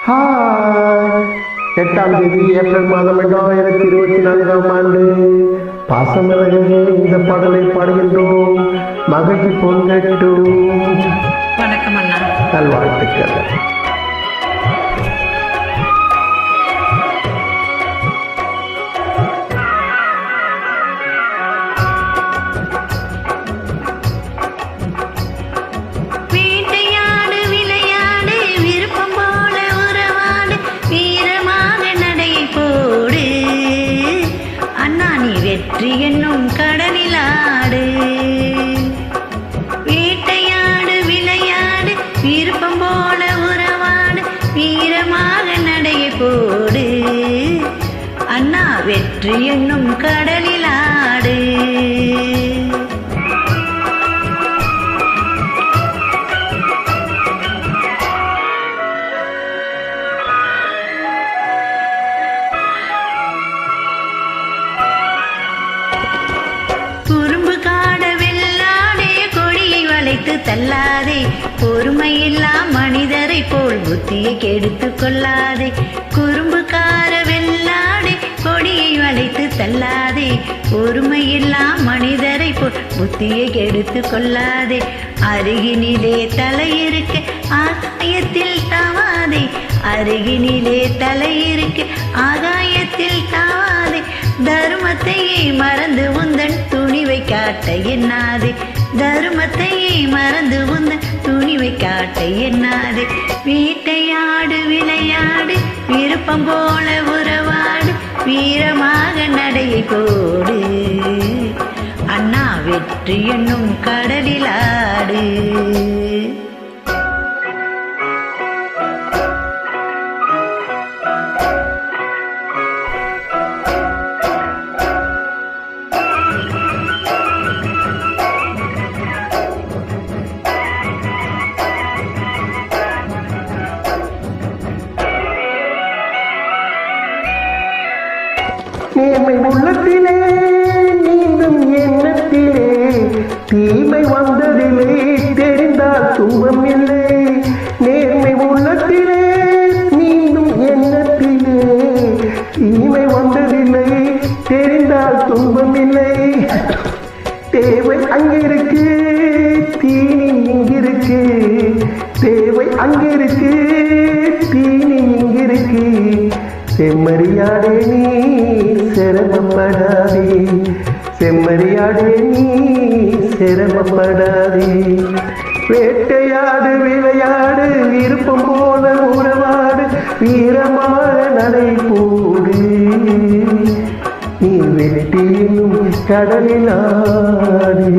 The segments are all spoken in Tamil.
8ஆம் தேதி ஏப்ரல் மாதம் 2024ஆம் ஆண்டு பாசமலர்களே இந்த பாடலை பாடுகின்றோம். மகிழ்ச்சி பொங்கட்டும். வணக்கம் அண்ணா. நல்வாழ்த்துக்கள். வெற்றி என்னும் கடலிலாடு, வேட்டையாடு விளையாடு, விருப்பம் போல உறவாடு, வீரமாக நடைய போடு. அண்ணா வெற்றி என்னும் கடலிலாடு. தள்ளாதே, பொறுமையில்லா மனிதரை போல் புத்தியை கெடுத்து கொள்ளாதே. குறும்புக்கார வெள்ளாடே, கொடியை வளைத்து தள்ளாதே, பொறுமையில்லா மனிதரை போல் புத்தியை கெடுத்து கொள்ளாதே. அருகினிலே தலையிருக்க ஆகாயத்தில் தாவாதே, அருகினிலே தலையிருக்க ஆகாயத்தில் தாவாதே. தர்மத்தையே மறந்து உந்தன் துணிவை காட்ட எண்ணாதே, தர்மத்தையே மறந்து உந்தன் துணிவை காட்ட எண்ணாதே. வேட்டையாடு விளையாடு, விருப்பம் போல உறவாடு, வீரமாக நடையை போடு. அண்ணா வெற்றி என்னும் கடலிலாடு. நேர்மை உள்ளத்திலே நீந்தும் எண்ணத்திலே தீமை வந்ததில்லை, தெரிந்தால் துன்பம் இல்லை. நேர்மை உள்ளத்திலே நீந்தும் எண்ணத்திலே தீமை வந்ததில்லை, தெரிந்தால் துன்பம் இல்லை. தேவை அங்கிருக்கு, தீனி இங்கிருக்கு, தேவை அங்கிருக்கு, தீனி இங்கிருக்கு. செம்மறியாடே நீ சிரமப்படாதே, செம்மறியாடே நீ சிரமப்படாதே. வேட்டையாடு விளையாடு, விருப்பம் போல உறவாடு, வீரமாக நடை போடு. நீ வெற்றியும் கடலிலாடு.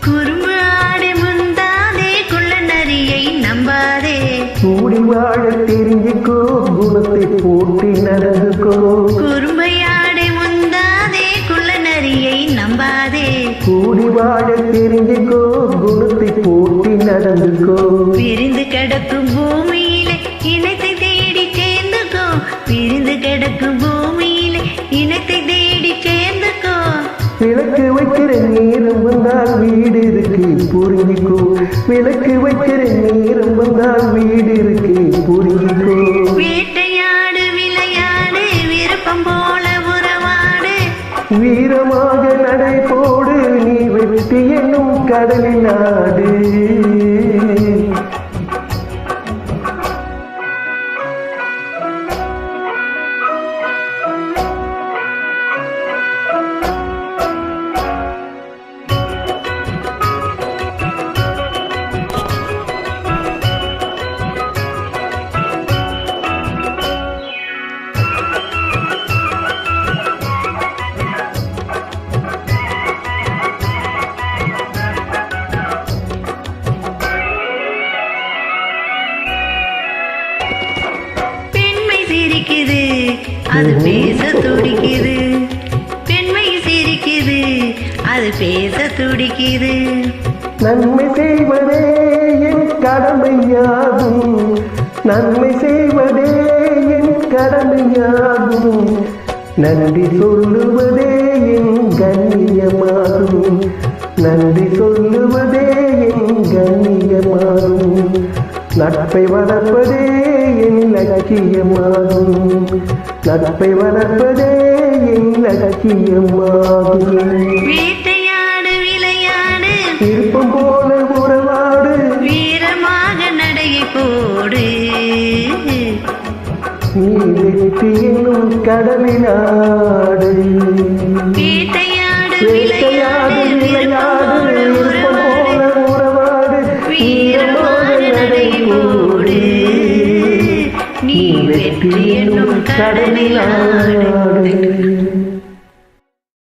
குறும்பு ஆடை முந்தாதே, குள்ள நரியை நம்பாதே. கூடி வாழ தெரிஞ்சுக்கோ, குணத்தை போட்டி நடந்துக்கோ. குறும்பையாடை முந்தாதே, குள்ள நரியை நம்பாதே. கூடி வாழ தெரிஞ்சுக்கோ, குணத்தை போட்டி நடந்துக்கோ. பிரிந்து கிடக்கும் பூமியிலே இனத்தை தேடி சேர்ந்துக்கோ, பிரிந்து கிடக்கும் பூமியிலே இனத்தை தேடி சேர்ந்துக்கோ. விளக்கு வைக்கிற நேரம் வந்தால் வீடு இருக்கு புரிஞ்சிக்கோ, விளக்கு வைக்கிற நேரம் வந்தால் வீடு இருக்கு புரிஞ்சிக்கோ. வேட்டையாடு விளையாடு, விருப்பம் போல உறவாடு, வீரமாக நடை போடு. நீ வெற்றி என்னும் கடலிலாடு. சிரிக்குது, அது பேச துடிக்குது. பெண்மை சிரிக்குது, அது பேச துடிக்குது. நன்மை செய்வதே என் கடமையாகும், நன்மை செய்வதே என் கடமையாகும் நன்றி சொல்லுவதே என் கண்ணியமாகும் நன்றி சொல்லுவதே என் கண்ணியமாகும் நட்பை வளர்ப்பதே என் லட்சியமாகும் நட்பை வளர்ப்பதே என் லட்சியமாகும் வேட்டையாடு விளையாடு விருப்பம் போல உறவாடு வீரமாக நடையை போடு நீ வெற்றி என்னும் கடலினாடு வேட்டையாடு வேட்டையாடு விளையாடு விருப்பம் போல உறவாடு வீரமாக நடை போடு நீ வெற்றி என்னும் கடலில் ஆடு